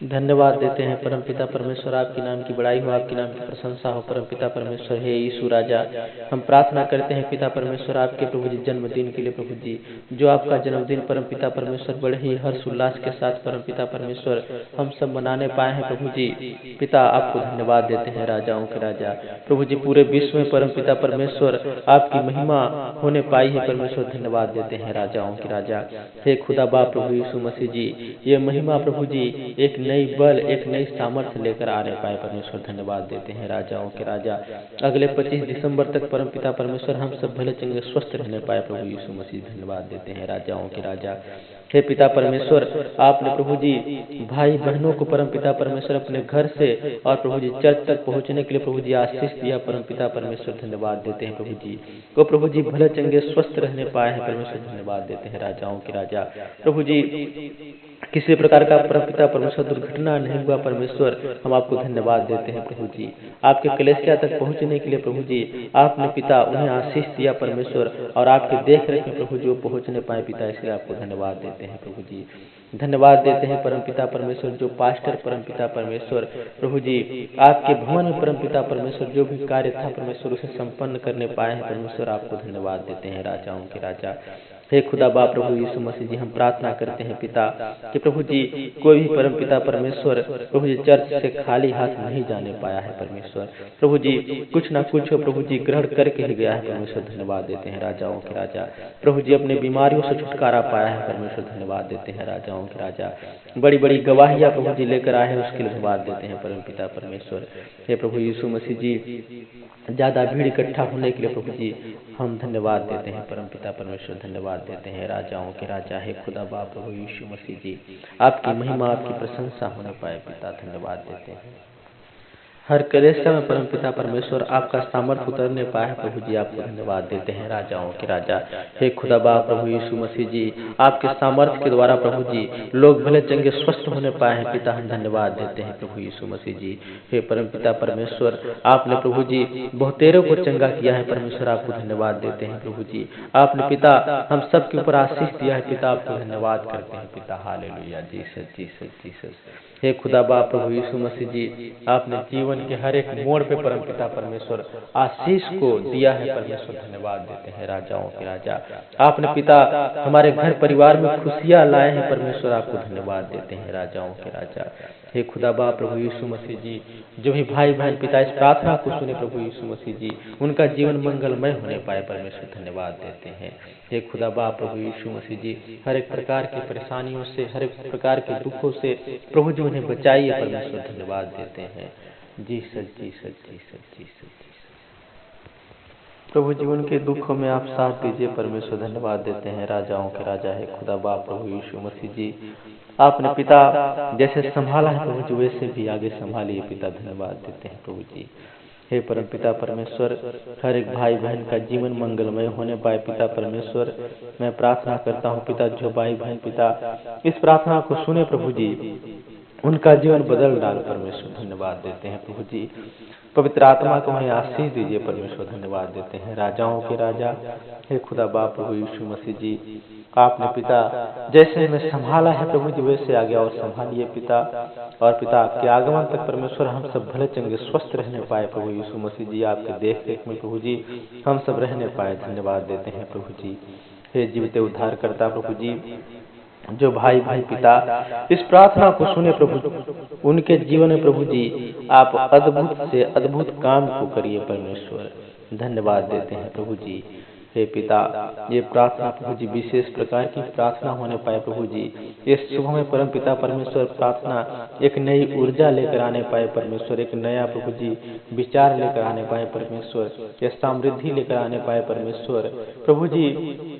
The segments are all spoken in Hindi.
धन्यवाद देते हैं परमपिता परमेश्वर, आपके नाम की बड़ाई हो, आपके नाम की प्रशंसा हो परमपिता परमेश्वर। हे यीशु राजा, हम प्रार्थना करते हैं पिता परमेश्वर आपके प्रभु जी जन्मदिन के लिए प्रभु जी, जो आपका जन्मदिन परमपिता परमेश्वर बड़े ही हर्ष उल्लास के साथ परमपिता परमेश्वर हम सब मनाने पाए हैं प्रभु जी। पिता आपको धन्यवाद देते हैं राजाओं के राजा प्रभु जी, पूरे विश्व में परमपिता परमेश्वर आपकी महिमा होने पाई है परमेश्वर, धन्यवाद देते हैं राजाओं के राजा। हे खुदा बाप प्रभु यीशु मसीह जी, ये महिमा प्रभु जी एक नई बल एक नई सामर्थ्य लेकर आने पाए परमेश्वर, धन्यवाद देते हैं राजाओं के राजा। अगले 25 दिसंबर तक परमपिता परमेश्वर हम सब भले चंगे स्वस्थ रहने पाए प्रभु यीशु मसीह, धन्यवाद देते हैं राजाओं के राजा। हे पिता परमेश्वर, आपने प्रभु जी भाई बहनों को परमपिता परमेश्वर अपने घर से और प्रभु जी चर्च तक पहुंचने के लिए प्रभु जी आशीष दिया परमपिता परमेश्वर, धन्यवाद देते हैं प्रभु जी को प्रभु जी भले चंगे स्वस्थ रहने पाए हैं परमेश्वर, धन्यवाद देते हैं राजाओं के राजा। प्रभु जी किसी प्रकार का परमपिता परमेश्वर दुर्घटना नहीं हुआ परमेश्वर, हम आपको धन्यवाद देते हैं प्रभु जी। आपके कलेसिया तक पहुंचने के लिए प्रभु जी आपने पिता उन्हें आशीष दिया परमेश्वर, और आपके देख रेख में प्रभु जी वो पहुंचने पाए पिता, इसलिए आपको धन्यवाद देते हैं प्रभु जी। धन्यवाद देते हैं परमपिता परमेश्वर, जो पास्टर परमपिता परमेश्वर प्रभु जी आपके भवन में परमपिता परमेश्वर जो भी कार्य था परमेश्वर उसे संपन्न करने पाए हैं परमेश्वर, आपको धन्यवाद देते हैं राजाओं के राजा। हे खुदा बाप प्रभु यीशु मसीह जी, हम प्रार्थना करते हैं पिता कि प्रभु जी कोई भी परमपिता परमेश्वर प्रभु जी चर्च से खाली हाथ नहीं जाने पाया है परमेश्वर, प्रभु जी कुछ ना कुछ प्रभु जी ग्रहण करके ही गया है परमेश्वर, धन्यवाद देते हैं राजाओं के राजा। प्रभु जी अपने बीमारियों से छुटकारा पाया है परमेश्वर, धन्यवाद देते हैं राजाओं के राजा। बड़ी बड़ी गवाहियां प्रभु जी लेकर आए हैं, उसके लिए धन्यवाद देते हैं परमपिता परमेश्वर। हे प्रभु यीशु मसीह जी, ज्यादा भीड़ इकट्ठा होने के लिए प्रभु जी हम धन्यवाद देते हैं परमपिता परमेश्वर, धन्यवाद देते हैं राजाओं के राजा। हे खुदा बाप प्रभु यीशु मसीह जी, आपकी महिमा आपकी प्रशंसा होने पाए पिता, धन्यवाद देते हैं। हर कलेसिया में परमपिता परमेश्वर आपका सामर्थ्य उतरने पाए है प्रभु जी, आपको धन्यवाद देते हैं राजाओं के राजा। हे खुदा बाप प्रभु यीशु मसीह जी, आपके सामर्थ्य के द्वारा प्रभु जी लोग भले चंगे स्वस्थ होने पाए हैं पिता, हम धन्यवाद देते हैं प्रभु यीशु मसीह जी। हे परमपिता परमेश्वर, आपने प्रभु जी बहुतेरों को चंगा किया है परमेश्वर, आपको धन्यवाद देते हैं प्रभु जी। आपने पिता हम सब के ऊपर आशीष दिया है पिता, आपको धन्यवाद करते हैं पिता, हालेलुया, जीसस जीसस जीसस। हे खुदा बाप प्रभु यीशु मसीह जी, आपने जीवन के हर एक मोड़ पे परमपिता परमेश्वर आशीष को दिया है परमेश्वर, धन्यवाद देते हैं राजाओं के राजा। आपने पिता हमारे घर परिवार में खुशियां लाए हैं परमेश्वर, आपको धन्यवाद देते हैं राजाओं के राजा। हे खुदा बाप प्रभु यीशु मसीह जी, जो भी भाई बहन पिता इस प्रार्थना को सुने प्रभु यीशु मसीह जी, उनका जीवन मंगलमय होने पाए परमेश्वर, धन्यवाद देते हैं। हे खुदा बाप प्रभु यीशु मसीह जी, हर एक प्रकार की परेशानियों से हर एक प्रकार के दुखों से प्रभु जी उन्हें बचाइए परमेश्वर, धन्यवाद देते हैं। जीसस जीसस जीसस जीसस प्रभु जी उनके दुखों में आप साथ दीजिए परमेश्वर, धन्यवाद देते हैं राजाओं के राजा। है खुदा बाप प्रभु यीशु मसीह जी, आपने पिता जैसे संभाला है प्रभु जी वैसे भी आगे संभालिए पिता, धन्यवाद देते हैं प्रभु जी। हे परम पिता परमेश्वर, हर एक भाई बहन का जीवन मंगलमय होने पाए पिता परमेश्वर, मैं प्रार्थना करता हूँ पिता जो भाई बहन पिता इस प्रार्थना को सुने प्रभु जी, उनका जीवन बदल डाल परमेश्वर, धन्यवाद देते हैं प्रभु जी। पवित्र आत्मा को उन्हें आशीष दीजिए परमेश्वर, धन्यवाद देते हैं राजाओं के राजा। हे खुदा बाप प्रभु यीशु मसीह जी, आपने पिता जैसे हमें संभाला है प्रभु जी वैसे आगे और संभालिए पिता, और पिता आपके आगमन तक परमेश्वर हम सब भले चंगे स्वस्थ रहने पाए प्रभु यीशु मसीह जी, आपके देख रेख में प्रभु जी हम सब रहने पाए, धन्यवाद देते हैं प्रभु जी। हे जीवित उद्धार करता प्रभु जी, जो भाई भाई पिता इस प्रार्थना को सुने प्रभु, उनके जीवन में प्रभु जी आप अद्भुत से अद्भुत काम को करिए परमेश्वर, धन्यवाद देते हैं प्रभु जी। हे पिता ये प्रार्थना प्रभु जी विशेष प्रकार की प्रार्थना होने पाए प्रभु जी, इस सुबह में परम पिता परमेश्वर प्रार्थना एक नई ऊर्जा लेकर आने पाए परमेश्वर, एक नया प्रभु जी विचार लेकर आने पाए परमेश्वर, ये समृद्धि लेकर आने पाए परमेश्वर। प्रभु जी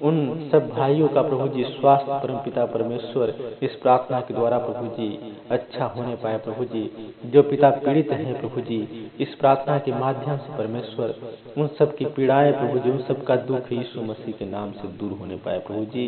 उन सब भाइयों का प्रभु जी स्वास्थ्य परम पिता परमेश्वर इस प्रार्थना के द्वारा प्रभु जी अच्छा होने पाए प्रभु जी। जो पिता पीड़ित हैं प्रभु जी इस प्रार्थना के माध्यम से परमेश्वर, उन सब की पीड़ाएं प्रभु जी, उन सब का दुख दुख यीशु मसीह के नाम से दूर होने पाए प्रभु जी।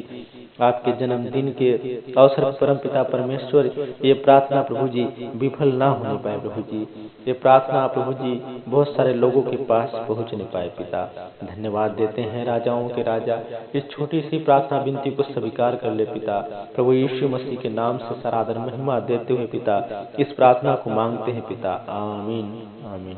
आपके जन्मदिन के अवसर पर परम पिता परमेश्वर ये प्रार्थना प्रभु जी विफल ना होने पाए प्रभु जी। ये प्रार्थना प्रभु जी बहुत सारे लोगों के पास पहुंच नहीं पाए पिता। धन्यवाद देते हैं राजाओं के राजा, इस छोटी सी प्रार्थना विनती को स्वीकार कर ले पिता। प्रभु यीशु मसीह के नाम से सरादर महिमा देते हुए पिता इस प्रार्थना को मांगते हैं पिता, आमीन आमीन।